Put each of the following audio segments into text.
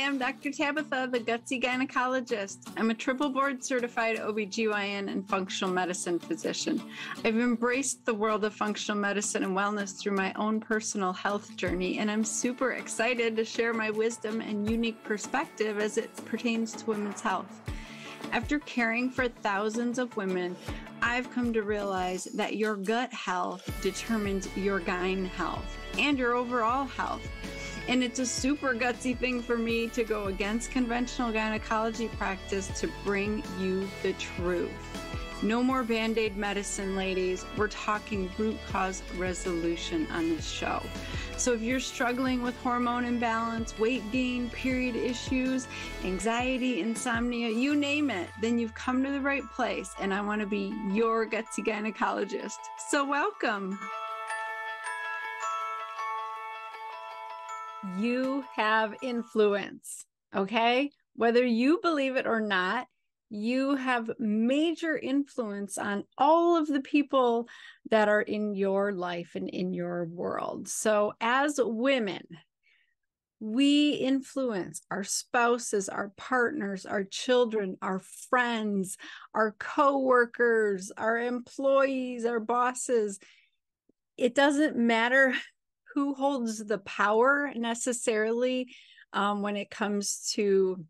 I'm Dr. Tabitha, the Gutsy Gynecologist. I'm a triple board certified OBGYN and functional medicine physician. I've embraced the world of functional medicine and wellness through my own personal health journey, and I'm super excited to share my wisdom and unique perspective as it pertains to women's health. After caring for thousands of women, I've come to realize that your gut health determines your gyne health and your overall health. And it's a super gutsy thing for me to go against conventional gynecology practice to bring you the truth. No more Band-Aid medicine, ladies. We're talking root cause resolution on this show. So if you're struggling with hormone imbalance, weight gain, period issues, anxiety, insomnia, you name it, then you've come to the right place. And I want to be your gutsy gynecologist. So welcome. You have influence, okay? Whether you believe it or not, you have major influence on all of the people that are in your life and in your world. So as women, we influence our spouses, our partners, our children, our friends, our coworkers, our employees, our bosses. It doesn't matter who holds the power necessarily when it comes to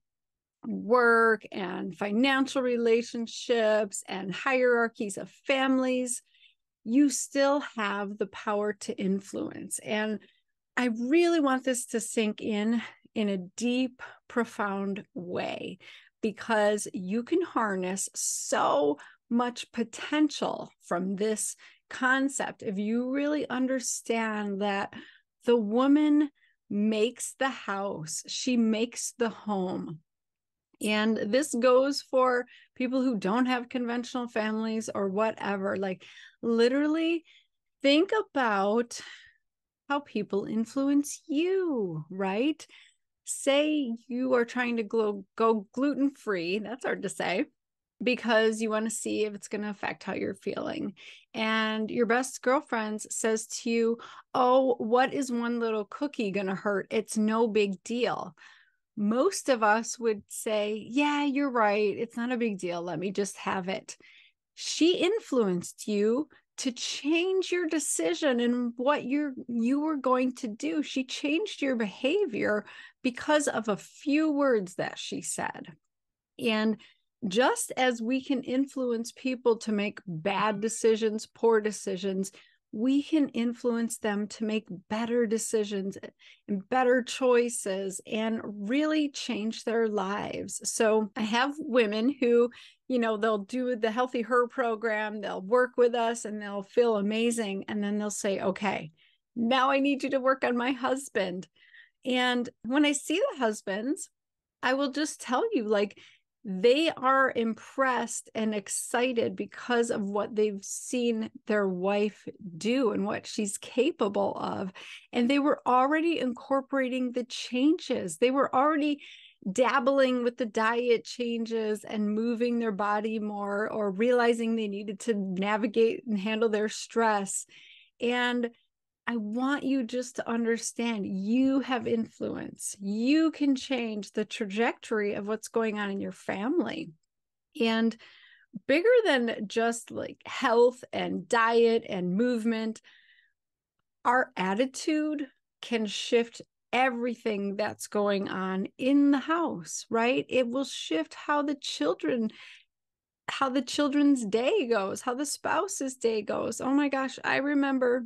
work and financial relationships and hierarchies of families. You still have the power to influence. And I really want this to sink in a deep, profound way, because you can harness so much potential from this concept if you really understand that the woman makes the house, she makes the home. And this goes for people who don't have conventional families or whatever. Like, literally think about how people influence you, right? Say you are trying to go gluten-free, that's hard to say, because you want to see if it's going to affect how you're feeling. And your best girlfriend says to you, oh, what is one little cookie going to hurt? It's no big deal. Most of us would say, yeah, you're right. It's not a big deal. Let me just have it. She influenced you to change your decision and what you were going to do. She changed your behavior because of a few words that she said. And just as we can influence people to make bad decisions, poor decisions, we can influence them to make better decisions and better choices and really change their lives. So I have women who, they'll do the Healthy Her program, they'll work with us and they'll feel amazing. And then they'll say, okay, now I need you to work on my husband. And when I see the husbands, I will just tell you, like, they are impressed and excited because of what they've seen their wife do and what she's capable of. And they were already incorporating the changes. They were already dabbling with the diet changes and moving their body more, or realizing they needed to navigate and handle their stress. And I want you just to understand you have influence. You can change the trajectory of what's going on in your family. And bigger than just like health and diet and movement, our attitude can shift everything that's going on in the house, right? It will shift how the children's day goes, how the spouse's day goes. Oh my gosh, I remember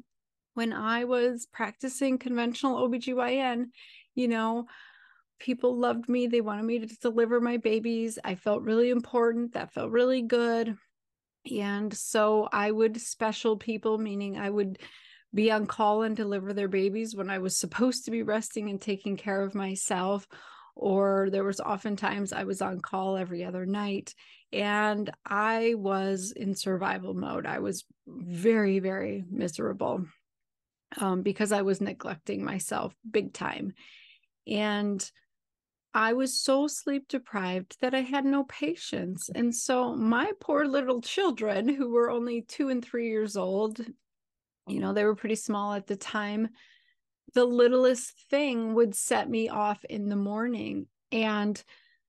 when I was practicing conventional OBGYN, people loved me. They wanted me to deliver my babies. I felt really important. That felt really good. And so I would special people, meaning I would be on call and deliver their babies when I was supposed to be resting and taking care of myself. Or there was oftentimes I was on call every other night, and I was in survival mode. I was very, very miserable. Because I was neglecting myself big time. And I was so sleep deprived that I had no patience. And so my poor little children, who were only 2 and 3 years old, they were pretty small at the time, the littlest thing would set me off in the morning. And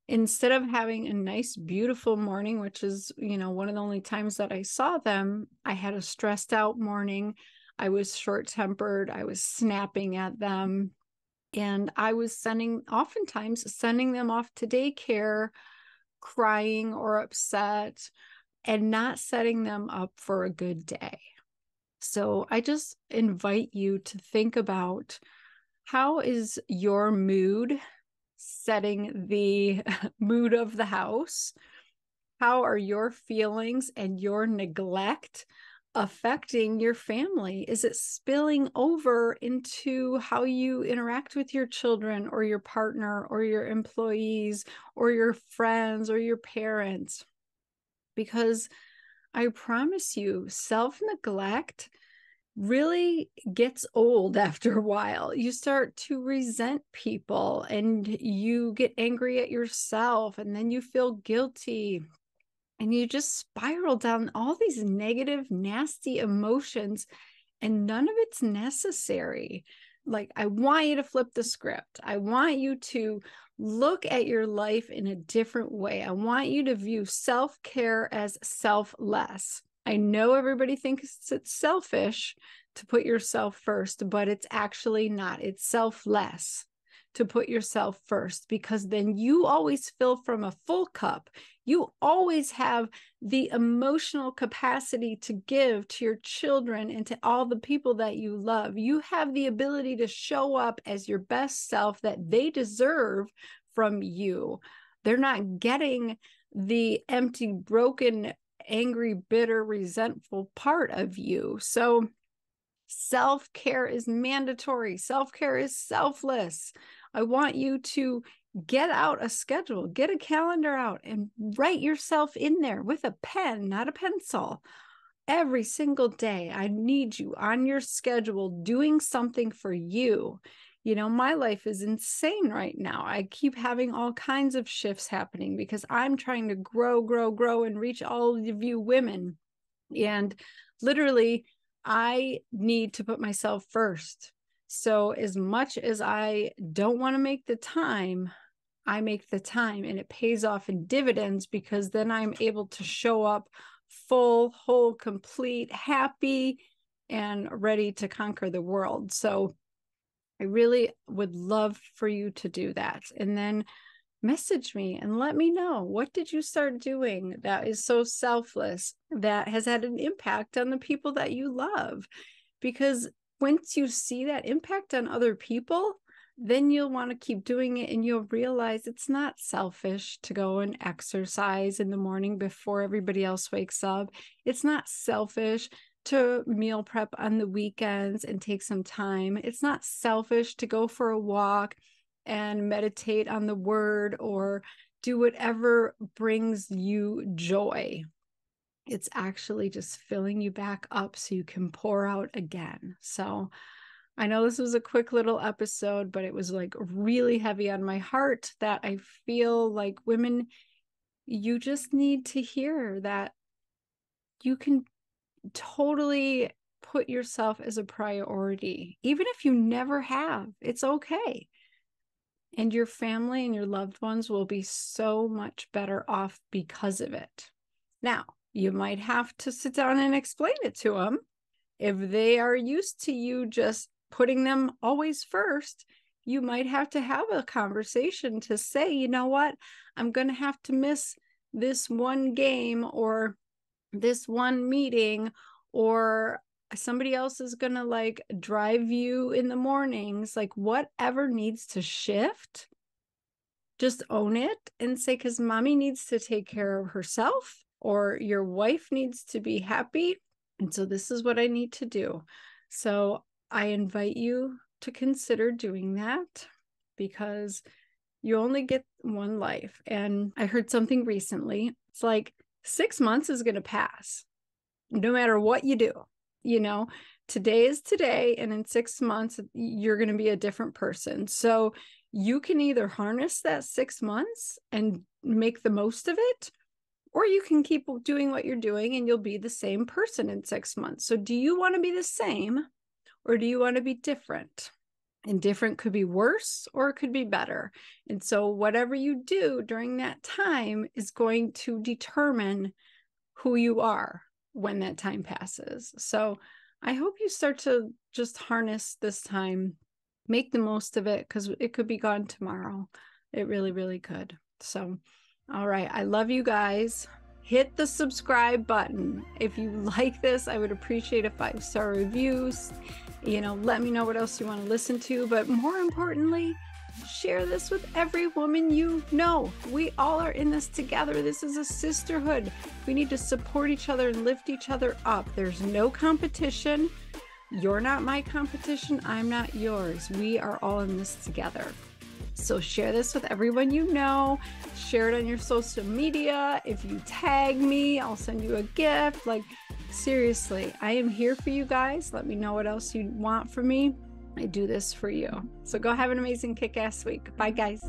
instead of having a nice, beautiful morning, which is, one of the only times that I saw them, I had a stressed out morning. I was short-tempered. I was snapping at them. And I was oftentimes sending them off to daycare, crying or upset, and not setting them up for a good day. So I just invite you to think about, how is your mood setting the mood of the house? How are your feelings and your neglect affecting your family? Is it spilling over into how you interact with your children or your partner or your employees or your friends or your parents? Because I promise you, self-neglect really gets old after a while. You start to resent people and you get angry at yourself, and then you feel guilty, and you just spiral down all these negative, nasty emotions, and none of it's necessary. Like, I want you to flip the script. I want you to look at your life in a different way. I want you to view self-care as selfless. I know everybody thinks it's selfish to put yourself first, but it's actually not. It's selfless to put yourself first, because then you always fill from a full cup. You always have the emotional capacity to give to your children and to all the people that you love. You have the ability to show up as your best self that they deserve from you. They're not getting the empty, broken, angry, bitter, resentful part of you. So self-care is mandatory. Self-care is selfless. I want you to get out a schedule, get a calendar out, and write yourself in there with a pen, not a pencil. Every single day, I need you on your schedule doing something for you. My life is insane right now. I keep having all kinds of shifts happening because I'm trying to grow, and reach all of you women. And literally, I need to put myself first. So as much as I don't want to make the time, I make the time, and it pays off in dividends, because then I'm able to show up full, whole, complete, happy, and ready to conquer the world. So I really would love for you to do that. And then message me and let me know, what did you start doing that is so selfless, that has had an impact on the people that you love? Because once you see that impact on other people, then you'll want to keep doing it, and you'll realize it's not selfish to go and exercise in the morning before everybody else wakes up. It's not selfish to meal prep on the weekends and take some time. It's not selfish to go for a walk and meditate on the word or do whatever brings you joy. It's actually just filling you back up so you can pour out again. So I know this was a quick little episode, but it was like really heavy on my heart, that I feel like, women, you just need to hear that you can totally put yourself as a priority, even if you never have. It's okay. And your family and your loved ones will be so much better off because of it. Now, you might have to sit down and explain it to them. If they are used to you just putting them always first, you might have to have a conversation to say, you know what, I'm going to have to miss this one game or this one meeting, or somebody else is going to like drive you in the mornings. Like, whatever needs to shift, just own it and say, because mommy needs to take care of herself, or your wife needs to be happy. And so this is what I need to do. So I invite you to consider doing that, because you only get one life. And I heard something recently. It's like 6 months is going to pass no matter what you do. Today is today, and in 6 months, you're going to be a different person. So you can either harness that 6 months and make the most of it, or you can keep doing what you're doing and you'll be the same person in 6 months. So do you want to be the same, or do you want to be different? And different could be worse or it could be better. And so whatever you do during that time is going to determine who you are when that time passes. So I hope you start to just harness this time, make the most of it, because it could be gone tomorrow. It really, really could. So, all right. I love you guys. Hit the subscribe button. If you like this, I would appreciate a 5-star review. Let me know what else you want to listen to. But more importantly, share this with every woman you know. We all are in this together. This is a sisterhood. We need to support each other and lift each other up. There's no competition. You're not my competition. I'm not yours. We are all in this together. So share this with everyone you know. Share it on your social media. If you tag me, I'll send you a gift. Like, seriously, I am here for you guys. Let me know what else you want from me. I do this for you. So go have an amazing kick-ass week. Bye, guys.